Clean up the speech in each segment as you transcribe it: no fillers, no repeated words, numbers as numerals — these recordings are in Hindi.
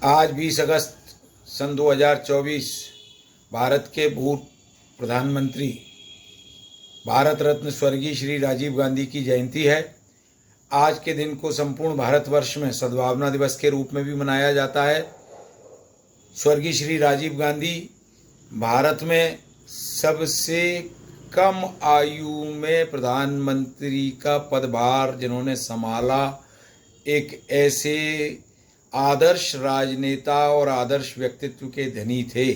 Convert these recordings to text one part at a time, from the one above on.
आज 20 अगस्त सन 2024 भारत के पूर्व प्रधानमंत्री भारत रत्न स्वर्गीय श्री राजीव गांधी की जयंती है। आज के दिन को संपूर्ण भारतवर्ष में सद्भावना दिवस के रूप में भी मनाया जाता है। स्वर्गीय श्री राजीव गांधी भारत में सबसे कम आयु में प्रधानमंत्री का पदभार जिन्होंने संभाला, एक ऐसे आदर्श राजनेता और आदर्श व्यक्तित्व के धनी थे।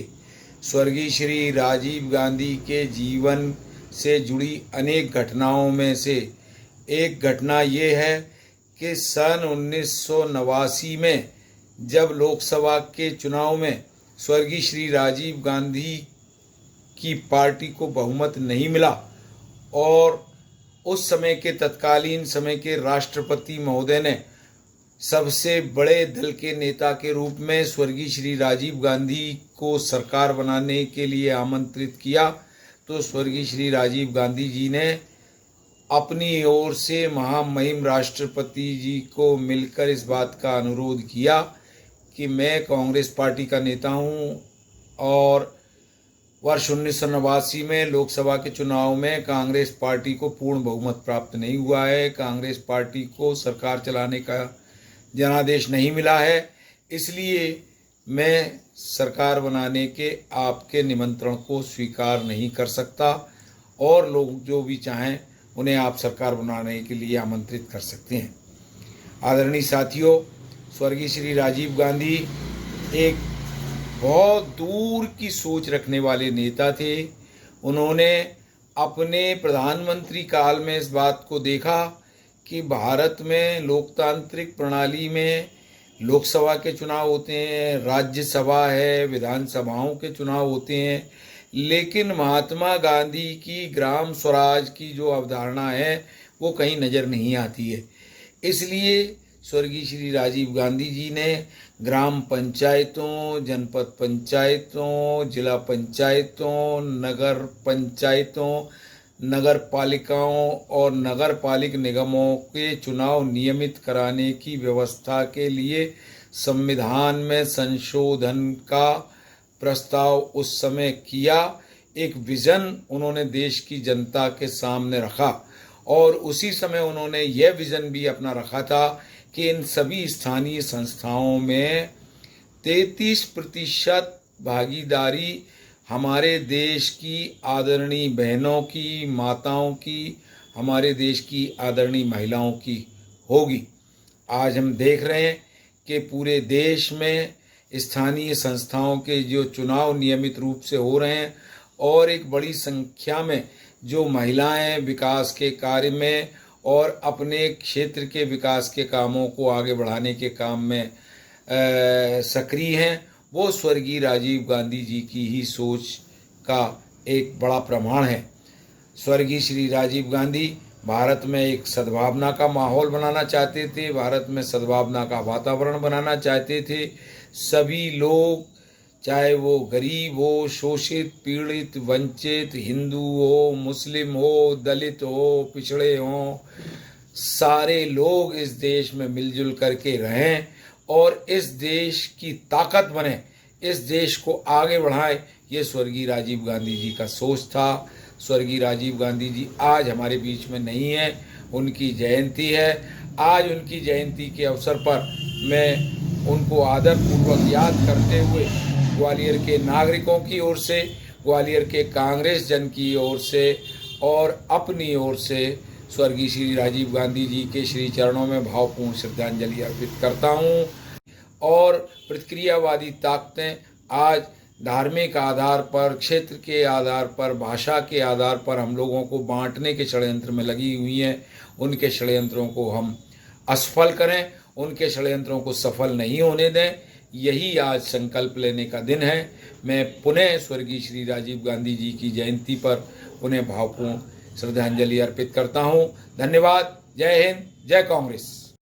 स्वर्गीय श्री राजीव गांधी के जीवन से जुड़ी अनेक घटनाओं में से एक घटना ये है कि सन 1989 में जब लोकसभा के चुनाव में स्वर्गीय श्री राजीव गांधी की पार्टी को बहुमत नहीं मिला और उस समय के तत्कालीन समय के राष्ट्रपति महोदय ने सबसे बड़े दल के नेता के रूप में स्वर्गीय श्री राजीव गांधी को सरकार बनाने के लिए आमंत्रित किया। तो स्वर्गीय श्री राजीव गांधी जी ने अपनी ओर से महामहिम राष्ट्रपति जी को मिलकर इस बात का अनुरोध किया कि मैं कांग्रेस पार्टी का नेता हूं और वर्ष 1989 में लोकसभा के चुनाव में कांग्रेस पार्टी को पूर्ण बहुमत प्राप्त नहीं हुआ है, कांग्रेस पार्टी को सरकार चलाने का जनादेश नहीं मिला है, इसलिए मैं सरकार बनाने के आपके निमंत्रण को स्वीकार नहीं कर सकता और लोग जो भी चाहें उन्हें आप सरकार बनाने के लिए आमंत्रित कर सकते हैं। आदरणीय साथियों, स्वर्गीय श्री राजीव गांधी एक बहुत दूर की सोच रखने वाले नेता थे। उन्होंने अपने प्रधानमंत्री काल में इस बात को देखा कि भारत में लोकतांत्रिक प्रणाली में लोकसभा के चुनाव होते हैं, राज्यसभा है, विधानसभाओं के चुनाव होते हैं, लेकिन महात्मा गांधी की ग्राम स्वराज की जो अवधारणा है वो कहीं नज़र नहीं आती है। इसलिए स्वर्गीय श्री राजीव गांधी जी ने ग्राम पंचायतों, जनपद पंचायतों, जिला पंचायतों, नगर पंचायतों, नगर पालिकाओं और नगर पालिक निगमों के चुनाव नियमित कराने की व्यवस्था के लिए संविधान में संशोधन का प्रस्ताव उस समय किया। एक विज़न उन्होंने देश की जनता के सामने रखा और उसी समय उन्होंने यह विज़न भी अपना रखा था कि इन सभी स्थानीय संस्थाओं में 33% भागीदारी हमारे देश की आदरणीय बहनों की, माताओं की, हमारे देश की आदरणीय महिलाओं की होगी। आज हम देख रहे हैं कि पूरे देश में स्थानीय संस्थाओं के जो चुनाव नियमित रूप से हो रहे हैं और एक बड़ी संख्या में जो महिलाएं विकास के कार्य में और अपने क्षेत्र के विकास के कामों को आगे बढ़ाने के काम में सक्रिय हैं, वो स्वर्गीय राजीव गांधी जी की ही सोच का एक बड़ा प्रमाण है। स्वर्गीय श्री राजीव गांधी भारत में एक सद्भावना का माहौल बनाना चाहते थे, भारत में सद्भावना का वातावरण बनाना चाहते थे। सभी लोग, चाहे वो गरीब हो, शोषित, पीड़ित, वंचित, हिंदू हो, मुस्लिम हो, दलित हो, पिछड़े हों, सारे लोग इस देश में मिलजुल करके रहें और इस देश की ताकत बने, इस देश को आगे बढ़ाएं। ये स्वर्गीय राजीव गांधी जी का सोच था। स्वर्गीय राजीव गांधी जी आज हमारे बीच में नहीं है, उनकी जयंती है। आज उनकी जयंती के अवसर पर मैं उनको आदरपूर्वक याद करते हुए ग्वालियर के नागरिकों की ओर से, ग्वालियर के कांग्रेस जन की ओर से और अपनी ओर से स्वर्गीय श्री राजीव गांधी जी के श्री चरणों में भावपूर्ण श्रद्धांजलि अर्पित करता हूँ। और प्रतिक्रियावादी ताकतें आज धार्मिक आधार पर, क्षेत्र के आधार पर, भाषा के आधार पर हम लोगों को बांटने के षड्यंत्र में लगी हुई हैं। उनके षड्यंत्रों को हम असफल करें, उनके षड्यंत्रों को सफल नहीं होने दें, यही आज संकल्प लेने का दिन है। मैं पुनः स्वर्गीय श्री राजीव गांधी जी की जयंती पर उन्हें भावपूर्ण श्रद्धांजलि अर्पित करता हूँ। धन्यवाद। जय हिंद, जय कांग्रेस।